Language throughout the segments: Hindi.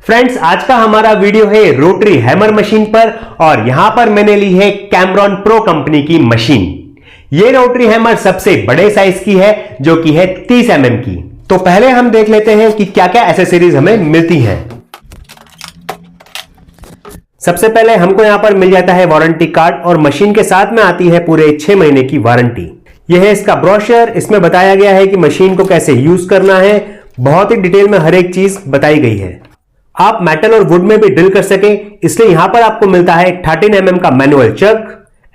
फ्रेंड्स, आज का हमारा वीडियो है रोटरी हैमर मशीन पर और यहां पर मैंने ली है कैमरॉन प्रो कंपनी की मशीन। ये रोटरी हैमर सबसे बड़े साइज की है जो कि है 30 mm की। तो पहले हम देख लेते हैं कि क्या क्या एसेसरीज हमें मिलती हैं। सबसे पहले हमको यहां पर मिल जाता है वारंटी कार्ड और मशीन के साथ में आती है पूरे 6 महीने की वारंटी। यह है इसका ब्रोशर। इसमें बताया गया है कि मशीन को कैसे यूज करना है। बहुत ही डिटेल में हर एक चीज बताई गई है। आप मेटल और वुड में भी ड्रिल कर सकें, इसलिए यहां पर आपको मिलता है 13 mm का मैनुअल चक,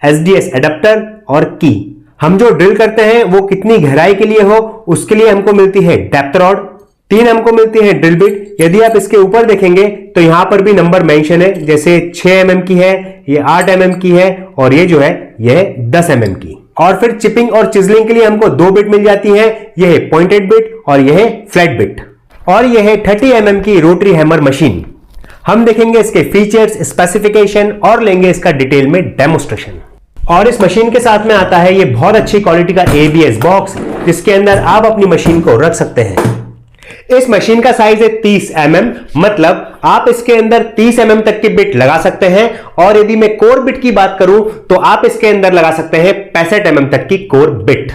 SDS एडेप्टर और की। हम जो ड्रिल करते हैं वो कितनी गहराई के लिए हो उसके लिए हमको मिलती है डेप्थ रॉड। 3 हमको मिलती है ड्रिल बिट। यदि आप इसके ऊपर देखेंगे तो यहां पर भी नंबर मेंशन है, जैसे 6 mm की है, ये 8 mm की है और ये जो है यह 10 mm की। और फिर चिपिंग और चिजलिंग के लिए हमको 2 बिट मिल जाती है, यह है पॉइंटेड बिट और यह है फ्लैट बिट। और यह है 30 mm की रोटरी हैमर मशीन। हम देखेंगे इसके फीचर्स, स्पेसिफिकेशन और लेंगे इसका डिटेल में डेमोस्ट्रेशन। और इस मशीन के साथ में आता है ये बहुत अच्छी क्वालिटी का ABS बॉक्स, जिसके अंदर आप अपनी मशीन को रख सकते हैं। इस मशीन का साइज है 30 mm, मतलब आप इसके अंदर 30 mm तक की बिट लगा सकते हैं। और यदि मैं कोर बिट की बात करूं तो आप इसके अंदर लगा सकते हैं 65 mm तक की कोर बिट।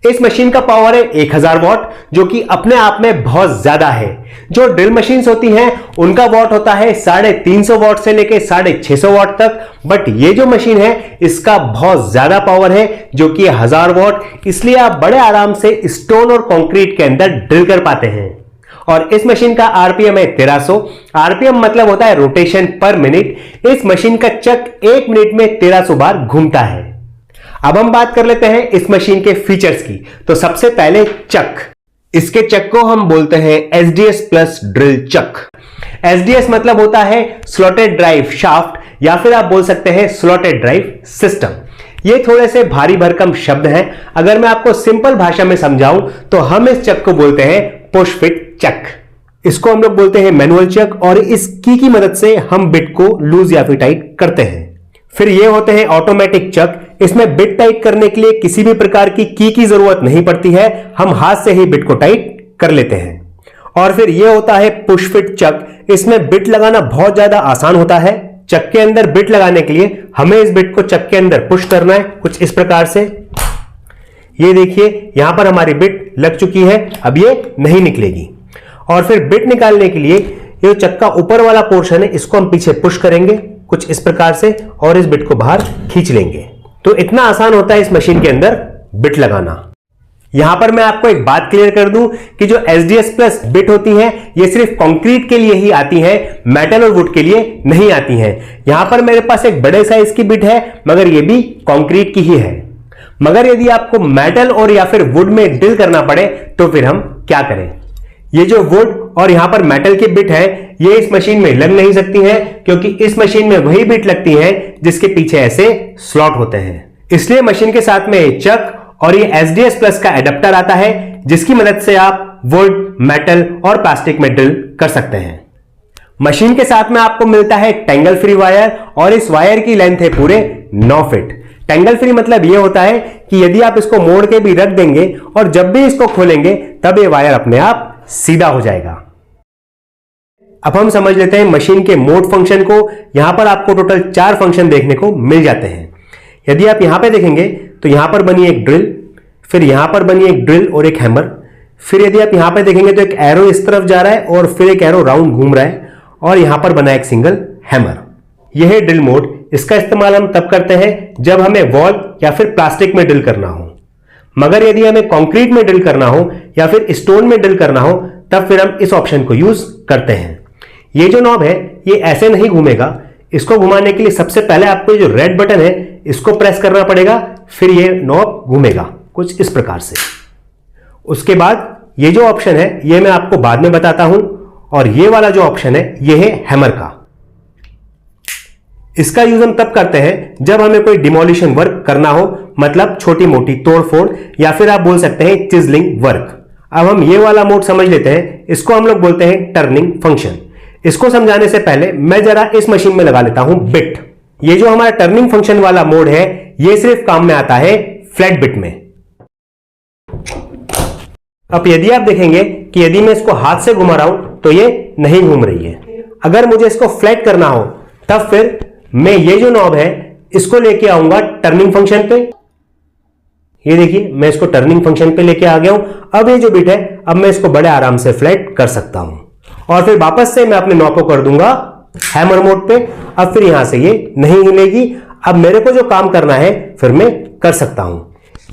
इस मशीन का पावर है 1000 वॉट, जो कि अपने आप में बहुत ज्यादा है। जो ड्रिल मशीन्स होती हैं उनका वॉट होता है 350 वॉट से लेके 650 वॉट तक, बट ये जो मशीन है इसका बहुत ज्यादा पावर है जो कि 1000 वॉट, इसलिए आप बड़े आराम से स्टोन और कंक्रीट के अंदर ड्रिल कर पाते हैं। और इस मशीन का RPM है 1300। RPM मतलब होता है रोटेशन पर मिनट। इस मशीन का चक 1 मिनट में 1300 बार घूमता है। अब हम बात कर लेते हैं इस मशीन के फीचर्स की। तो सबसे पहले चक। इसके चक को हम बोलते हैं SDS plus drill chuck. SDS मतलब होता है स्लॉटेड ड्राइव शाफ्ट, या फिर आप बोल सकते हैं स्लॉटेड ड्राइव सिस्टम। ये थोड़े से भारी भरकम शब्द हैं। अगर मैं आपको सिंपल भाषा में समझाऊं तो हम इस चक को बोलते हैं पुश फिट चक। इसको हम लोग बोलते हैं मैनुअल चक और इस की मदद से हम बिट को लूज या फिर टाइट करते हैं। फिर ये होते हैं ऑटोमेटिक चक। इसमें बिट टाइट करने के लिए किसी भी प्रकार की जरूरत नहीं पड़ती है, हम हाथ से ही बिट को टाइट कर लेते हैं। और फिर ये होता है पुश फिट चक। इसमें बिट लगाना बहुत ज्यादा आसान होता है। चक के अंदर बिट लगाने के लिए हमें इस बिट को चक के अंदर पुश करना है, कुछ इस प्रकार से। ये देखिए यहां पर हमारी बिट लग चुकी है, अब ये नहीं निकलेगी। और फिर बिट निकालने के लिए ये चक का ऊपर वाला पोर्शन है, इसको हम पीछे पुश करेंगे कुछ इस प्रकार से और इस बिट को बाहर खींच लेंगे। तो इतना आसान होता है इस मशीन के अंदर बिट लगाना। यहां पर मैं आपको एक बात क्लियर कर दूं कि जो SDS प्लस बिट होती हैं ये सिर्फ कंक्रीट के लिए ही आती हैं, मेटल और वुड के लिए नहीं आती हैं। यहां पर मेरे पास एक बड़े साइज की बिट है, मगर ये भी कंक्रीट की ही है। मगर यदि आपको मेटल और या फिर वुड में ड्रिल करना पड़े तो फिर हम क्या करें। ये जो वुड और यहां पर मेटल की बिट है ये इस मशीन में लग नहीं सकती है, क्योंकि इस मशीन में वही बिट लगती है जिसके पीछे ऐसे स्लॉट होते हैं। इसलिए मशीन के साथ में चक और ये SDS प्लस का एडेप्टर आता है, जिसकी मदद से आप वुड, मेटल और प्लास्टिक में ड्रिल कर सकते हैं। मशीन के साथ में आपको मिलता है टेंगल फ्री वायर और इस वायर की लेंथ है पूरे 9 फीट। टेंगल फ्री मतलब यह होता है कि यदि आप इसको मोड़ के भी रख देंगे और जब भी इसको खोलेंगे तब ये वायर अपने आप सीधा हो जाएगा। अब हम समझ लेते हैं मशीन के मोड फंक्शन को। यहां पर आपको टोटल 4 फंक्शन देखने को मिल जाते हैं। यदि आप यहां पे देखेंगे तो यहां पर बनी एक ड्रिल, फिर यहां पर बनी एक ड्रिल और एक हैमर। फिर यदि आप यहां पे देखेंगे तो एक एरो इस तरफ जा रहा है और फिर एक एरो राउंड घूम रहा है और यहां पर बना एक सिंगल हैमर। यह है ड्रिल मोड। इसका इस्तेमाल हम तब करते हैं जब हमें वॉल या फिर प्लास्टिक में ड्रिल करना हो। मगर यदि हमें कंक्रीट में ड्रिल करना हो या फिर स्टोन में ड्रिल करना हो तब फिर हम इस ऑप्शन को यूज करते हैं। ये जो नॉब है ये ऐसे नहीं घूमेगा। इसको घुमाने के लिए सबसे पहले आपको जो रेड बटन है इसको प्रेस करना पड़ेगा, फिर ये नॉब घूमेगा कुछ इस प्रकार से। उसके बाद ये जो ऑप्शन है ये मैं आपको बाद में बताता हूं। और ये वाला जो ऑप्शन है ये है हैमर का। इसका यूज हम तब करते हैं जब हमें कोई डिमोलिशन वर्क करना हो, मतलब छोटी मोटी तोड़फोड़ या फिर आप बोल सकते हैं चिजलिंग वर्क। अब हम ये वाला मोड समझ लेते हैं। इसको हम लोग बोलते हैं टर्निंग फंक्शन। इसको समझाने से पहले मैं जरा इस मशीन में लगा लेता हूं बिट। ये जो हमारा टर्निंग फंक्शन वाला मोड है ये सिर्फ काम में आता है फ्लैट बिट में। अब यदि आप देखेंगे कि यदि मैं इसको हाथ से घुमा रहा हूं तो ये नहीं घूम रही है। अगर मुझे इसको फ्लैट करना हो तब फिर मैं ये जो नॉब है इसको लेके आऊंगा टर्निंग फंक्शन पे। ये देखिए मैं इसको टर्निंग फंक्शन पे लेके आ गया हूं। अब ये जो बिट है अब मैं इसको बड़े आराम से फ्लैट कर सकता हूं और फिर वापस से मैं अपने नॉब को कर दूंगा हैमर मोड पे। अब फिर यहां से ये नहीं हिलेगी। अब मेरे को जो काम करना है फिर मैं कर सकता हूं।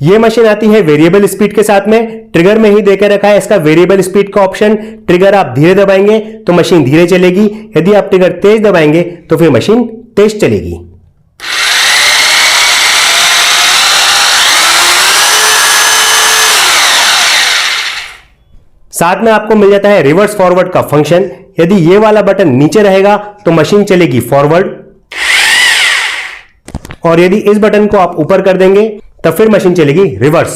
ये मशीन आती है वेरिएबल स्पीड के साथ में। ट्रिगर में ही देकर रखा है इसका वेरिएबल स्पीड का ऑप्शन। ट्रिगर आप धीरे दबाएंगे तो मशीन धीरे चलेगी, यदि आप ट्रिगर तेज दबाएंगे तो फिर मशीन तेज चलेगी। साथ में आपको मिल जाता है रिवर्स फॉरवर्ड का फंक्शन। यदि ये वाला बटन नीचे रहेगा तो मशीन चलेगी फॉरवर्ड, और यदि इस बटन को आप ऊपर कर देंगे तब फिर मशीन चलेगी रिवर्स।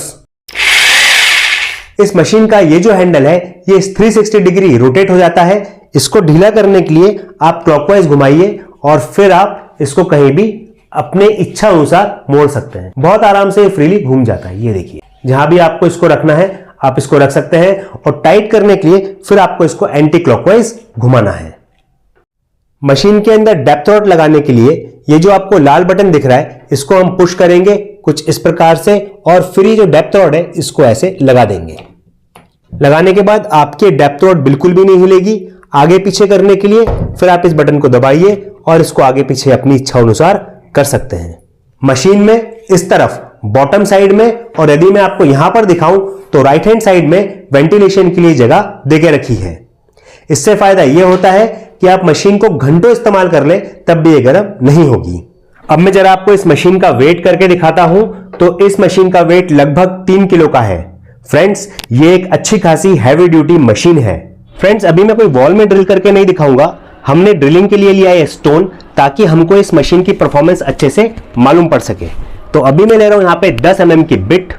इस मशीन का ये जो हैंडल है ये 360 डिग्री रोटेट हो जाता है। इसको ढीला करने के लिए आप क्लॉकवाइज घुमाइए और फिर आप इसको कहीं भी अपने इच्छा अनुसार मोड़ सकते हैं। बहुत आराम से फ्रीली घूम जाता है। ये देखिए जहां भी आपको इसको रखना है आप इसको रख सकते हैं, और टाइट करने के लिए फिर आपको इसको एंटी क्लॉकवाइज घुमाना है। मशीन के अंदर डेप्थ रॉड लगाने के लिए ये जो आपको लाल बटन दिख रहा है इसको हम पुश करेंगे कुछ इस प्रकार से, और फिर ये जो डेप्थ रॉड है इसको ऐसे लगा देंगे। लगाने के बाद आपकी डेप्थ रॉड बिल्कुल भी नहीं हिलेगी। आगे पीछे करने के लिए फिर आप इस बटन को दबाइए और इसको आगे पीछे अपनी इच्छा अनुसार कर सकते हैं। मशीन में इस तरफ बॉटम साइड में, और यदि मैं आपको यहां पर दिखाऊं तो राइट हैंड साइड में वेंटिलेशन के लिए जगह देके रखी है। इससे फायदा यह होता है कि आप मशीन को घंटों इस्तेमाल कर लें तब भी ये गर्म नहीं होगी। अब मैं जरा आपको इस मशीन का वेट करके दिखाता हूं। तो इस मशीन का वेट लगभग 3 किलो का है। फ्रेंड्स ये एक अच्छी खासी हैवी ड्यूटी मशीन है। फ्रेंड्स अभी मैं कोई वॉल में ड्रिल करके नहीं दिखाऊंगा। हमने ड्रिलिंग के लिए लिया है स्टोन, ताकि हमको इस मशीन की परफॉर्मेंस अच्छे से मालूम पड़ सके। तो अभी मैं ले रहा हूं यहां पे 10 mm की बिट।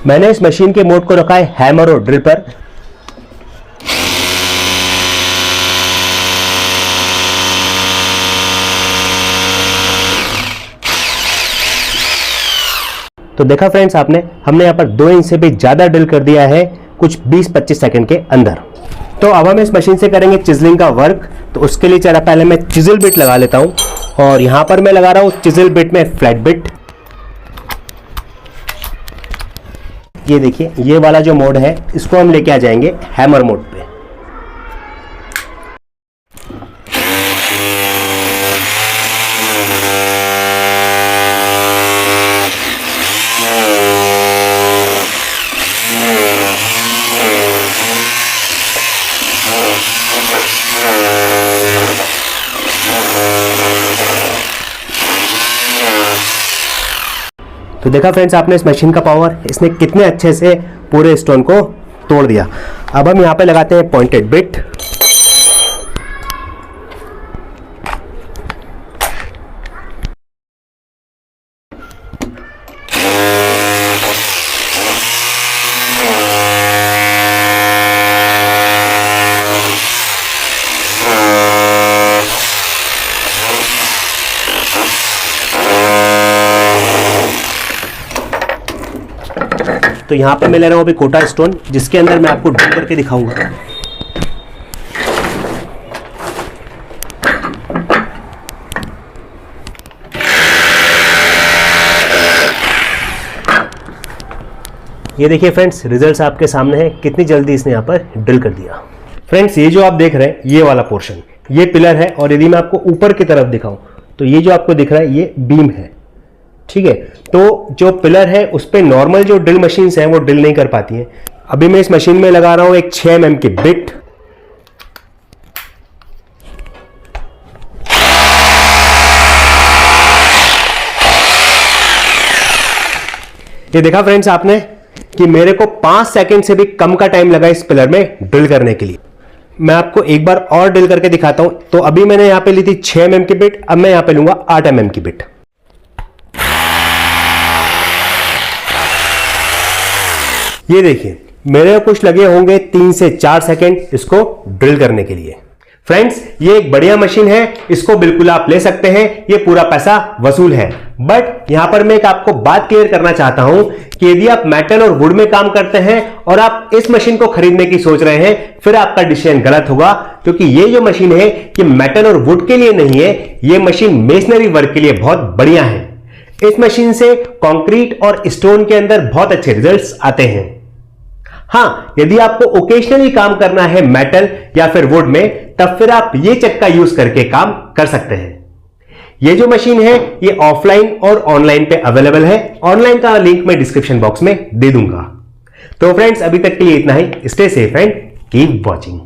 मैंने इस मशीन के मोड को रखा है हैमर और ड्रिल पर। तो देखा फ्रेंड्स आपने, हमने यहां पर 2 इंच से भी ज्यादा ड्रिल कर दिया है कुछ 20-25 सेकंड के अंदर। तो अब हम इस मशीन से करेंगे चिजलिंग का वर्क। तो उसके लिए जरा पहले मैं चिजल बिट लगा लेता हूं, और यहां पर मैं लगा रहा हूं चिजल बिट में फ्लैट बिट। ये देखिए ये वाला जो मोड है इसको हम लेके आ जाएंगे हैमर मोड पे। तो देखा फ्रेंड्स आपने इस मशीन का पावर, इसने कितने अच्छे से पूरे स्टोन को तोड़ दिया। अब हम यहां पे लगाते हैं पॉइंटेड बिट। तो यहां पे मैं ले रहा हूं अभी कोटा स्टोन, जिसके अंदर मैं आपको ड्रिल करके दिखाऊंगा। ये देखिए फ्रेंड्स रिजल्ट्स आपके सामने है, कितनी जल्दी इसने यहां पर ड्रिल कर दिया। फ्रेंड्स ये जो आप देख रहे हैं ये वाला पोर्शन, ये पिलर है, और यदि मैं आपको ऊपर की तरफ दिखाऊं तो ये जो आपको दिख रहा है ये बीम है। ठीक है, तो जो पिलर है उस पे नॉर्मल जो ड्रिल मशीन्स हैं वो ड्रिल नहीं कर पाती हैं। अभी मैं इस मशीन में लगा रहा हूं एक 6 mm की बिट। ये देखा फ्रेंड्स आपने कि मेरे को 5 सेकंड से भी कम का टाइम लगा इस पिलर में ड्रिल करने के लिए। मैं आपको एक बार और ड्रिल करके दिखाता हूं। तो अभी मैंने यहां पे ली थी 6 mm की बिट, अब मैं यहां पे लूंगा 8 mm की बिट। ये देखिए मेरे कुछ लगे होंगे 3 से 4 सेकंड इसको ड्रिल करने के लिए। फ्रेंड्स ये एक बढ़िया मशीन है, इसको बिल्कुल आप ले सकते हैं, ये पूरा पैसा वसूल है। बट यहां पर मैं एक आपको बात क्लियर करना चाहता हूं कि यदि आप मेटल और वुड में काम करते हैं और आप इस मशीन को खरीदने की सोच रहे हैं, फिर आपका डिसीजन गलत होगा, क्योंकि ये जो मशीन है ये मेटल और वुड के लिए नहीं है, ये मशीन मेसनरी वर्क के लिए बहुत बढ़िया है। इस मशीन से कंक्रीट और स्टोन के अंदर बहुत अच्छे रिजल्ट्स आते हैं। हां, यदि आपको ओकेजनली काम करना है मेटल या फिर वुड में, तब फिर आप ये चक्का यूज करके काम कर सकते हैं। ये जो मशीन है ये ऑफलाइन और ऑनलाइन पे अवेलेबल है। ऑनलाइन का लिंक मैं डिस्क्रिप्शन बॉक्स में दे दूंगा। तो फ्रेंड्स, अभी तक के लिए इतना ही। Stay safe and keep watching.